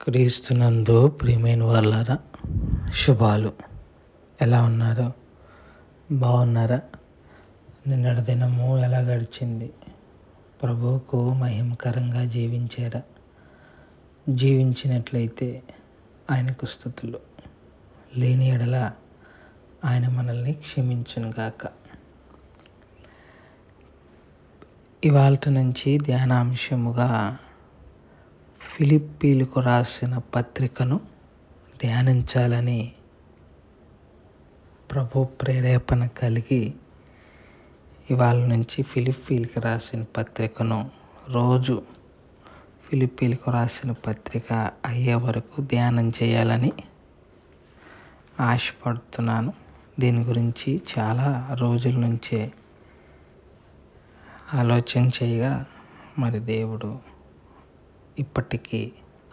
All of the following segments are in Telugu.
క్రీస్తునందు ప్రియమైన వాళ్ళారా, శుభాలు. ఎలా ఉన్నారు? బాగున్నారా? నిన్నటి దినము ఎలా గడిచింది? ప్రభువుకు మహిమకరంగా జీవించారా? జీవించినట్లయితే ఆయనకు స్తుతులు. లేని ఎడల ఆయన మనల్ని క్షమించును గాక. ఇవాల్టి నుంచి ధ్యానాంశముగా ఫిలిప్పీలకు రాసిన పత్రికను ధ్యానించాలని ప్రభు ప్రేరేపణ కలిగి ఇవాళ నుంచి ఫిలిప్పీలకు రాసిన పత్రికను రోజు ఫిలిప్పీలకు రాసిన పత్రిక అయ్యే వరకు ధ్యానం చేయాలని ఆశపడుతున్నాను. దీని గురించి చాలా రోజుల నుంచే ఆలోచన చేయగా మరి దేవుడు ఇప్పటికీ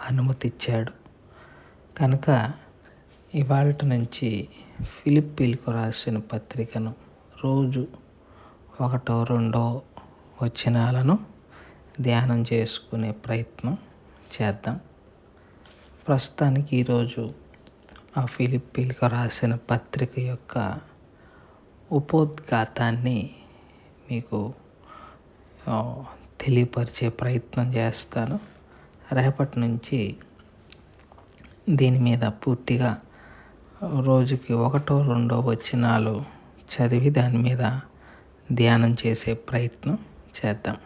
అనుమతి ఇచ్చాడు కనుక ఇవాల్టి నుంచి ఫిలిప్పీలకు రాసిన పత్రికను రోజు 1-2 వచనాలను ధ్యానం చేసుకునే ప్రయత్నం చేద్దాం. ప్రస్తుతానికి ఈరోజు ఆ ఫిలిప్పీలకు రాసిన పత్రిక యొక్క ఉపోద్ఘాతాన్ని మీకు తెలియపరిచే ప్రయత్నం చేస్తాను. రేపటి నుంచి దీని మీద పూర్తిగా రోజుకి 1-2 వచనాలు చదివి దాని మీద ధ్యానం చేసే ప్రయత్నం చేద్దాం.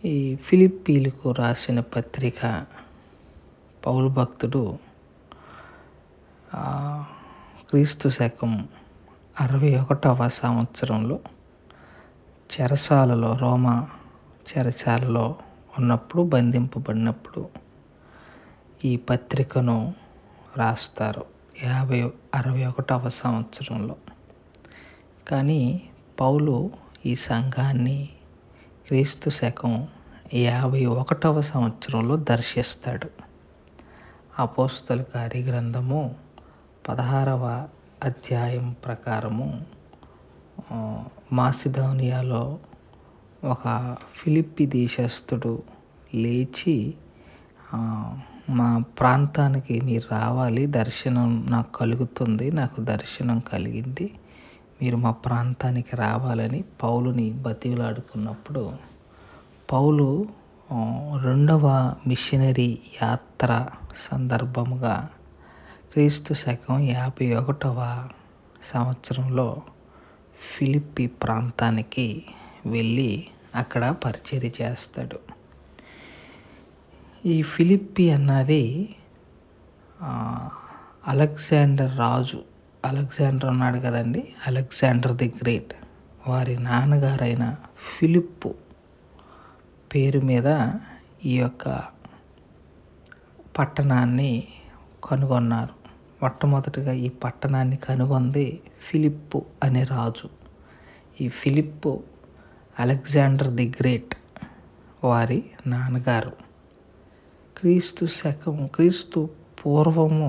ఈ ఫిలిప్పీలకు రాసిన పత్రిక పౌలు భక్తుడు క్రీస్తు శకం 61వ సంవత్సరంలో చెరసాలలో రోమా చెరసాలలో ఉన్నప్పుడు బంధింపబడినప్పుడు ఈ పత్రికను రాస్తారు 61వ సంవత్సరంలో. కానీ పౌలు ఈ సంఘాన్ని క్రీస్తు శకం 51వ సంవత్సరంలో దర్శిస్తాడు. అపోస్తల కార్యగ్రంథము 16వ అధ్యాయం ప్రకారము మాసిదోనియాలో ఒక ఫిలిప్పి దేశస్థుడు లేచి మా ప్రాంతానికి మీరు రావాలి, దర్శనం నాకు కలుగుతుంది, నాకు దర్శనం కలిగింది, మీరు మా ప్రాంతానికి రావాలని పౌలుని బతిలాడుకున్నప్పుడు పౌలు 2వ మిషనరీ యాత్ర సందర్భముగా క్రీస్తు శకం 51వ సంవత్సరంలో ఫిలిప్పి ప్రాంతానికి వెళ్ళి అక్కడ పరిచర్య చేస్తాడు. ఈ ఫిలిప్పి అన్నది అలెగ్జాండర్ రాజు, అలెగ్జాండర్ ఉన్నాడు కదండి, అలెగ్జాండర్ ది గ్రేట్ వారి నాన్నగారైన ఫిలిప్పు పేరు మీద ఈ యొక్క పట్టణాన్ని కనుగొన్నారు. మొట్టమొదటిగా ఈ పట్టణాన్ని కనుగొంది ఫిలిప్పు అనే రాజు. ఈ ఫిలిప్పు అలెగ్జాండర్ ది గ్రేట్ వారి నాన్నగారు. క్రీస్తు పూర్వము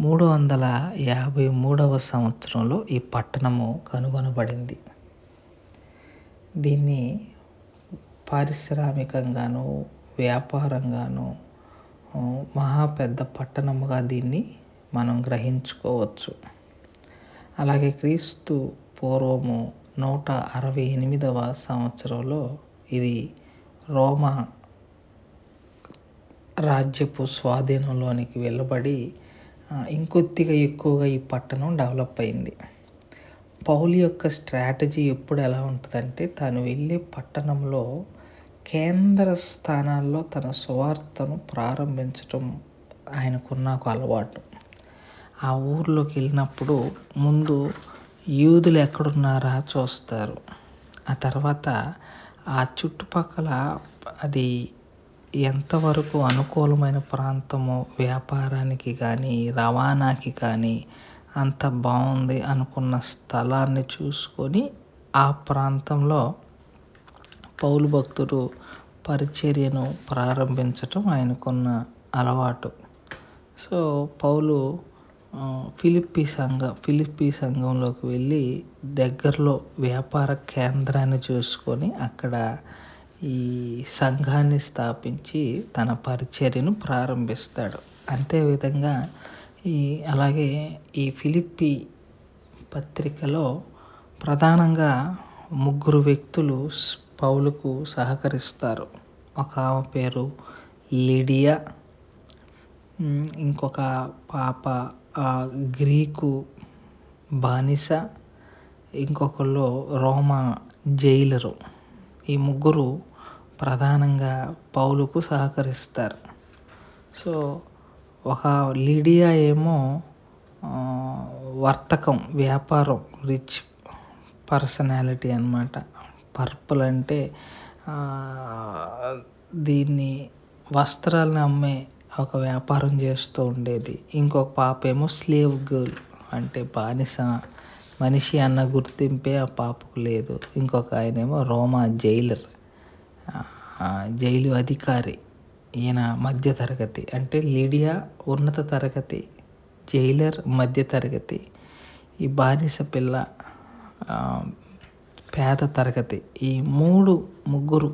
353వ సంవత్సరంలో ఈ పట్టణము కనుగొనబడింది. దీన్ని పారిశ్రామికంగాను వ్యాపారంగాను మహా పెద్ద పట్టణముగా దీన్ని మనం గ్రహించుకోవచ్చు. అలాగే క్రీస్తు పూర్వము 168వ సంవత్సరంలో ఇది రోమా రాజ్యపు స్వాధీనంలోనికి వెళ్ళబడి ఇంకొద్దిగా ఎక్కువగా ఈ పట్టణం డెవలప్ అయింది. పౌలు యొక్క స్ట్రాటజీ ఎప్పుడు ఎలా ఉంటుందంటే తాను వెళ్ళే పట్టణంలో కేంద్ర స్థానాల్లో తన సువార్తను ప్రారంభించటం ఆయనకున్న ఒక అలవాటు. ఆ ఊర్లోకి వెళ్ళినప్పుడు ముందు యూదులు ఎక్కడున్నారా చూస్తారు. ఆ తర్వాత ఆ చుట్టుపక్కల అది ఎంతవరకు అనుకూలమైన ప్రాంతమో వ్యాపారానికి కానీ రవాణాకి కానీ అంత బాగుంది అనుకున్న స్థలాన్ని చూసుకొని ఆ ప్రాంతంలో పౌలు భక్తుడు పరిచర్యను ప్రారంభించటం ఆయనకున్న అలవాటు. సో పౌలు ఫిలిప్పి సంఘంలోకి వెళ్ళి దగ్గరలో వ్యాపార కేంద్రాన్ని చూసుకొని అక్కడ ఈ సంఘాన్ని స్థాపించి తన పరిచర్యను ప్రారంభిస్తాడు. అంతే విధంగా అలాగే ఈ ఫిలిప్పీ పత్రికలో ప్రధానంగా ముగ్గురు వ్యక్తులు పౌలుకు సహకరిస్తారు. ఒక ఆమె పేరు లిడియా, ఇంకొక పాప గ్రీకు బానిస, ఇంకొకళ్ళు రోమా జైలరు. ఈ ముగ్గురు ప్రధానంగా పౌలుకు సహకరిస్తారు. సో ఒక లిడియా ఏమో వర్తకం, వ్యాపారం, రిచ్ పర్సనాలిటీ అన్నమాట. పర్పుల్ అంటే దీన్ని వస్త్రాలను అమ్మే ఒక వ్యాపారం చేస్తూ ఉండేది. ఇంకొక పాప ఏమో స్లేవ్ గర్ల్, అంటే బానిస మనిషి అన్న గుర్తింపే ఆ పాపకు లేదు. ఇంకొక ఆయనేమో రోమా జైలర్, జైలు అధికారి. ఈయన మధ్య తరగతి, అంటే లిడియా ఉన్నత తరగతి, జైలర్ మధ్య తరగతి, ఈ బానిస పిల్ల పేద తరగతి. ఈ ముగ్గురు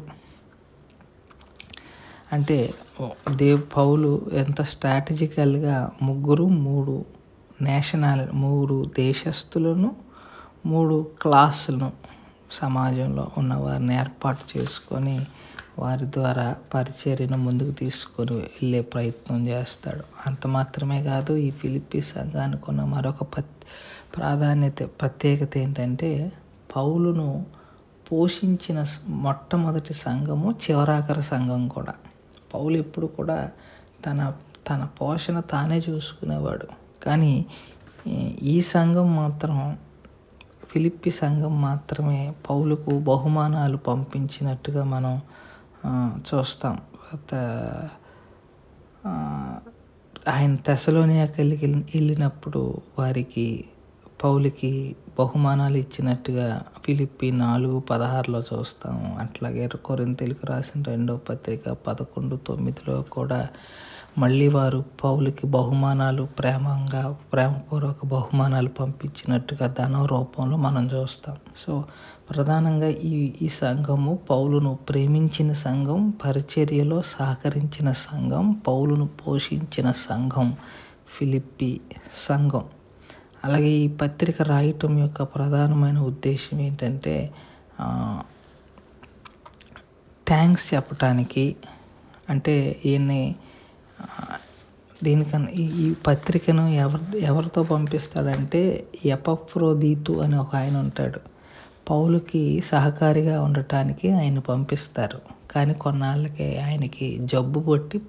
అంటే పౌలు ఎంత స్ట్రాటజికల్గా మూడు దేశస్తులను, 3 క్లాసులను సమాజంలో ఉన్న వారిని ఏర్పాటు చేసుకొని వారి ద్వారా పరిచర్యను ముందుకు తీసుకొని వెళ్ళే ప్రయత్నం చేస్తాడు. అంత మాత్రమే కాదు, ఈ ఫిలిప్పీ సంఘానికి ఉన్న మరొక ప్రత్యేకత ఏంటంటే, పౌలును పోషించిన మొట్టమొదటి సంఘము చివరాఖరి సంఘం కూడా. పౌలు ఎప్పుడు కూడా తన పోషణ తానే చూసుకునేవాడు. కానీ ఈ సంఘం మాత్రం, ఫిలిప్పీ సంఘం మాత్రమే పౌలుకు బహుమానాలు పంపించినట్టుగా మనం చూస్తాం. ఆయన తెస్సలోనికకి వెళ్ళినప్పుడు పౌలుకి బహుమానాలు ఇచ్చినట్టుగా ఫిలిప్పీ 4:16 చూస్తాము. అట్లాగే కొరింథీయులకు రాసిన 2వ పత్రిక 11:9 కూడా మళ్ళీ వారు పౌలుకి బహుమానాలు, ప్రేమపూర్వక బహుమానాలు పంపించినట్టుగా ధనం రూపంలో మనం చూస్తాం. సో ప్రధానంగా ఈ సంఘము పౌలును ప్రేమించిన సంఘం, పరిచర్యలో సహకరించిన సంఘం, పౌలును పోషించిన సంఘం ఫిలిప్పీ సంఘం. అలాగే ఈ పత్రిక రాయటం యొక్క ప్రధానమైన ఉద్దేశం ఏంటంటే, థ్యాంక్స్ చెప్పటానికి. అంటే దీనికన్నా ఈ పత్రికను ఎవరితో పంపిస్తాడంటే, ఎపఫ్రోదీతు అని ఒక ఆయన ఉంటాడు. పౌలుకి సహకారిగా ఉండటానికి ఆయన పంపిస్తారు. కానీ కొన్నాళ్ళకి ఆయనకి జబ్బు పట్టి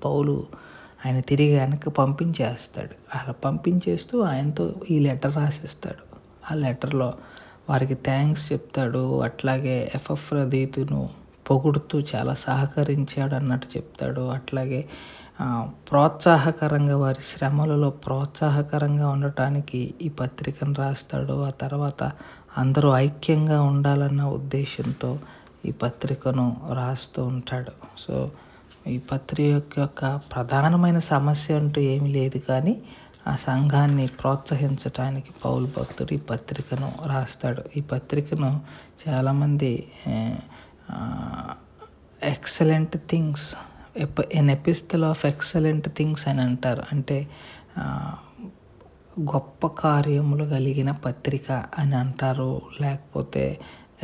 ఆయన తిరిగి వెనక్కి పంపించేస్తాడు. అలా పంపించేస్తూ ఆయనతో ఈ లెటర్ రాసిస్తాడు. ఆ లెటర్లో వారికి థ్యాంక్స్ చెప్తాడు. అట్లాగే ఎపఫ్రోదీతును పొగుడుతూ చాలా సహకరించాడు అన్నట్టు చెప్తాడు. అట్లాగే ప్రోత్సాహకరంగా, వారి శ్రమలలో ప్రోత్సాహకరంగా ఉండటానికి ఈ పత్రికను రాస్తాడు. ఆ తర్వాత అందరూ ఐక్యంగా ఉండాలన్న ఉద్దేశంతో ఈ పత్రికను రాస్తూ ఉంటాడు. సో ఈ పత్రిక యొక్క ప్రధానమైన సమస్య అంటూ ఏమీ లేదు, కానీ ఆ సంఘాన్ని ప్రోత్సహించటానికి పౌలు భక్తుడు ఈ పత్రికను రాస్తాడు. ఈ పత్రికను చాలామంది excellent things, an epistle of excellent things అని అంటారు. అంటే గొప్ప కార్యములు కలిగిన పత్రిక అని అంటారు, లేకపోతే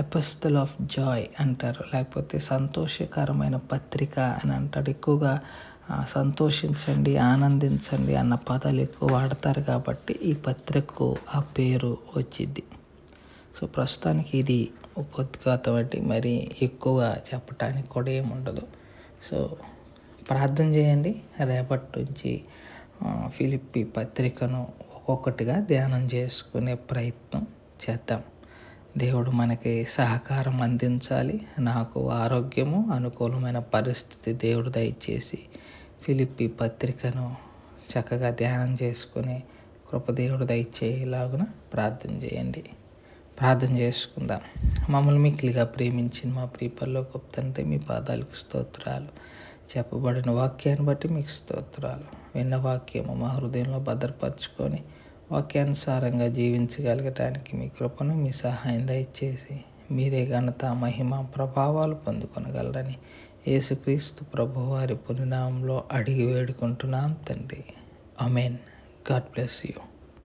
ఎపిస్టల్ ఆఫ్ జాయ్ అంటారు, లేకపోతే సంతోషకరమైన పత్రిక అని అంటారు. ఎక్కువగా సంతోషించండి, ఆనందించండి అన్న పదాలు ఎక్కువ వాడతారు కాబట్టి ఈ పత్రికకు ఆ పేరు వచ్చింది. సో ప్రస్తుతానికి ఇది ఉపోద్ఘాతం, అంటే మరి ఎక్కువగా చెప్పటానికి కూడా ఏముండదు. సో ప్రార్థన చేయండి. రేపటి నుంచి ఫిలిప్పీ పత్రికను ఒక్కొక్కటిగా ధ్యానం చేసుకునే ప్రయత్నం చేద్దాం. దేవుడు మనకి సహకారం అందించాలి. నాకు ఆరోగ్యము, అనుకూలమైన పరిస్థితి దేవుడు దయచేసి ఫిలిప్పీ పత్రికను చక్కగా ధ్యానం చేసుకునే కృప దేవుడు దయచేయలాగున ప్రార్థన చేయండి. ప్రార్థన చేసుకుందాం. మమ్మల్ని మిక్కిలిగా ప్రేమించిన మా ప్రియ పరలోకపు తండ్రి, మీ పాదాలకు స్తోత్రాలు. చెప్పబడిన వాక్యాన్ని బట్టి మీకు స్తోత్రాలు. విన్న వాక్యము మా హృదయంలో భద్రపరచుకొని వాక్యానుసారంగా జీవించగలగటానికి మీ కృపను, మీ సహాయం దయచేసి మీరే ఘనత, మహిమ, ప్రభావాలు పొందుకొనగలరని యేసుక్రీస్తు ప్రభువారి పునినామంలో అడిగి వేడుకుంటున్నాం తండ్రి. ఆమేన్. God bless you.